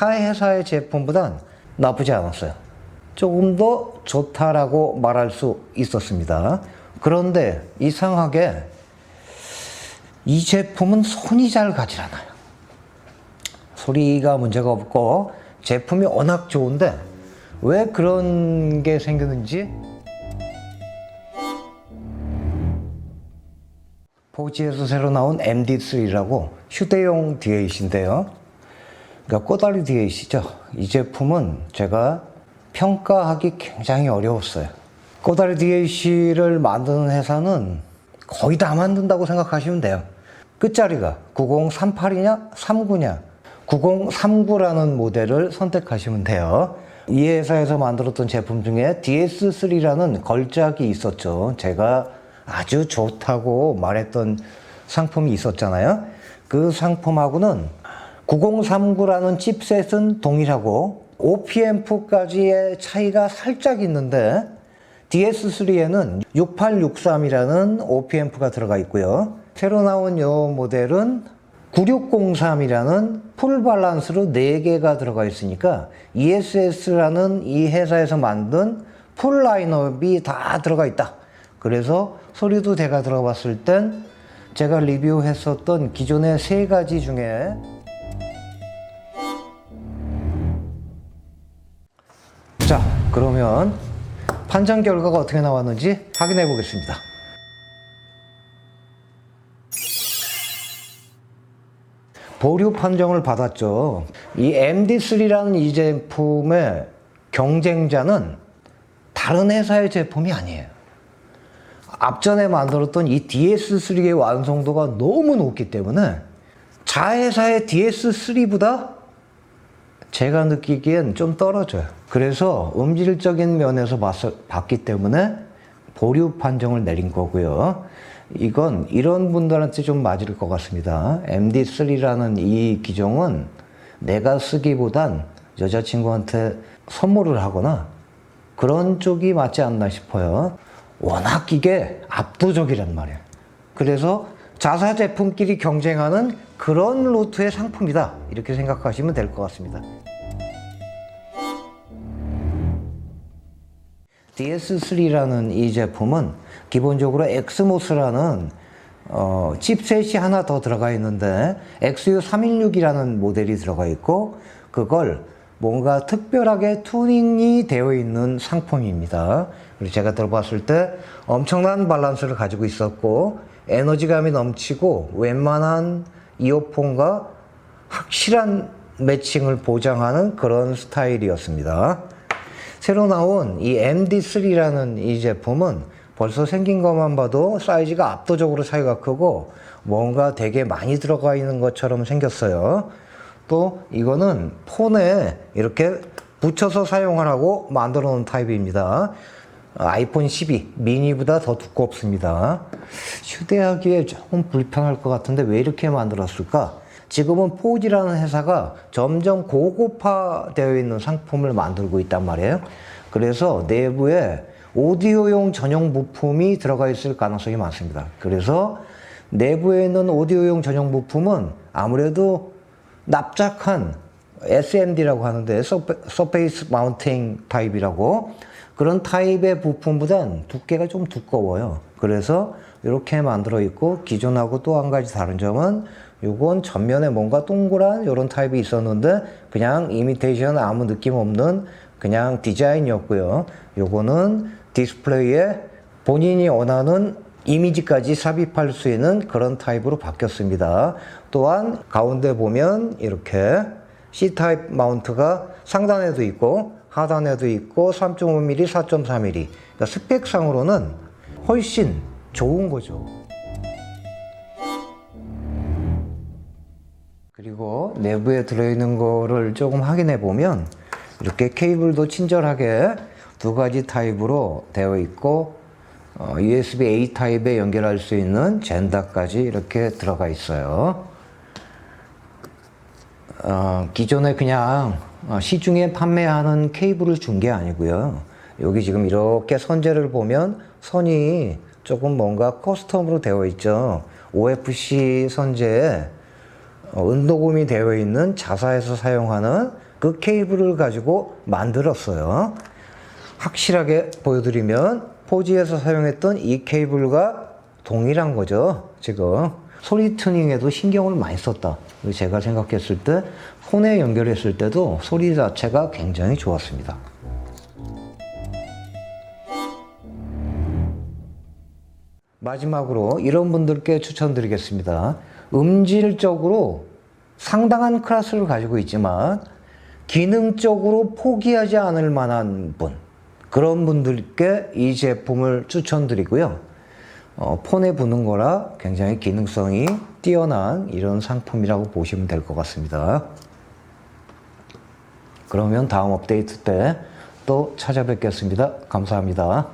타 회사의 제품보단 나쁘지 않았어요. 조금 더 좋다라고 말할 수 있었습니다. 그런데 이상하게 이 제품은 손이 잘 가지 않아요. 소리가 문제가 없고 제품이 워낙 좋은데 왜 그런 게 생겼는지 포지에서 새로 나온 MD3라고 휴대용 D8인데요. 그러니까 꼬다리 D8이죠. 이 제품은 제가 평가하기 굉장히 어려웠어요. 꼬다리 D8을 만드는 회사는 거의 다 만든다고 생각하시면 돼요. 끝자리가 9038이냐 39냐 9039라는 모델을 선택하시면 돼요. 이 회사에서 만들었던 제품 중에 DS3라는 걸작이 있었죠. 제가 아주 좋다고 말했던 상품이 있었잖아요. 그 상품하고는 9039라는 칩셋은 동일하고 OPMP까지의 차이가 살짝 있는데 DS3에는 6863이라는 OPMP가 들어가 있고요. 새로 나온 이 모델은 9603이라는 풀 밸런스로 4개가 들어가 있으니까 ESS라는 이 회사에서 만든 풀 라인업이 다 들어가 있다. 그래서 소리도 제가 들어봤을 땐 제가 리뷰했었던 기존의 3가지 중에 자, 그러면 판정 결과가 어떻게 나왔는지 확인해 보겠습니다. 보류 판정을 받았죠. 이 MD3라는 이 제품의 경쟁자는 다른 회사의 제품이 아니에요. 앞전에 만들었던 이 DS3의 완성도가 너무 높기 때문에 자회사의 DS3보다 제가 느끼기엔 좀 떨어져요. 그래서 음질적인 면에서 봤기 때문에 보류 판정을 내린 거고요. 이건 이런 분들한테 좀 맞을 것 같습니다. MD3라는 이 기종은 내가 쓰기보단 여자친구한테 선물을 하거나 그런 쪽이 맞지 않나 싶어요. 워낙 이게 압도적이란 말이에요. 그래서 자사 제품끼리 경쟁하는 그런 루트의 상품이다. 이렇게 생각하시면 될 것 같습니다. DS3라는 이 제품은 기본적으로 엑스모스라는 칩셋이 하나 더 들어가 있는데 XU316이라는 모델이 들어가 있고 그걸 뭔가 특별하게 튜닝이 되어 있는 상품입니다. 그리고 제가 들어봤을 때 엄청난 밸런스를 가지고 있었고 에너지감이 넘치고 웬만한 이어폰과 확실한 매칭을 보장하는 그런 스타일이었습니다. 새로 나온 이 MD3라는 이 제품은 벌써 생긴 것만 봐도 사이즈가 압도적으로 차이가 크고 뭔가 되게 많이 들어가 있는 것처럼 생겼어요. 또 이거는 폰에 이렇게 붙여서 사용하라고 만들어 놓은 타입입니다. 아이폰 12 미니보다 더 두껍습니다. 휴대하기에 조금 불편할 것 같은데 왜 이렇게 만들었을까? 지금은 포지라는 회사가 점점 고급화되어 있는 상품을 만들고 있단 말이에요. 그래서 내부에 오디오용 전용 부품이 들어가 있을 가능성이 많습니다. 그래서 내부에 있는 오디오용 전용 부품은 아무래도 납작한 SMD라고 하는데 서페이스 마운팅 타입이라고 그런 타입의 부품보단 두께가 좀 두꺼워요. 그래서 이렇게 만들어 있고 기존하고 또 한 가지 다른 점은 요건 전면에 뭔가 동그란 이런 타입이 있었는데 그냥 이미테이션 아무 느낌 없는 그냥 디자인이었고요. 요거는 디스플레이에 본인이 원하는 이미지까지 삽입할 수 있는 그런 타입으로 바뀌었습니다. 또한 가운데 보면 이렇게 C타입 마운트가 상단에도 있고 하단에도 있고 3.5mm, 4.4mm 그러니까 스펙상으로는 훨씬 좋은 거죠. 그리고 내부에 들어있는 거를 조금 확인해 보면 이렇게 케이블도 친절하게 2가지 타입으로 되어 있고 USB-A 타입에 연결할 수 있는 젠다까지 이렇게 들어가 있어요. 기존에 그냥 시중에 판매하는 케이블을 준 게 아니고요. 여기 지금 이렇게 선재를 보면 선이 조금 뭔가 커스텀으로 되어 있죠. OFC 선재에 은도금이 되어 있는 자사에서 사용하는 그 케이블을 가지고 만들었어요. 확실하게 보여드리면 포지에서 사용했던 이 케이블과 동일한 거죠. 지금 소리 튜닝에도 신경을 많이 썼다. 제가 생각했을 때 폰에 연결했을 때도 소리 자체가 굉장히 좋았습니다. 마지막으로 이런 분들께 추천드리겠습니다. 음질적으로 상당한 클래스를 가지고 있지만 기능적으로 포기하지 않을 만한 분, 그런 분들께 이 제품을 추천드리고요. 폰에 부는 거라 굉장히 기능성이 뛰어난 이런 상품이라고 보시면 될 것 같습니다. 그러면 다음 업데이트 때 또 찾아뵙겠습니다. 감사합니다.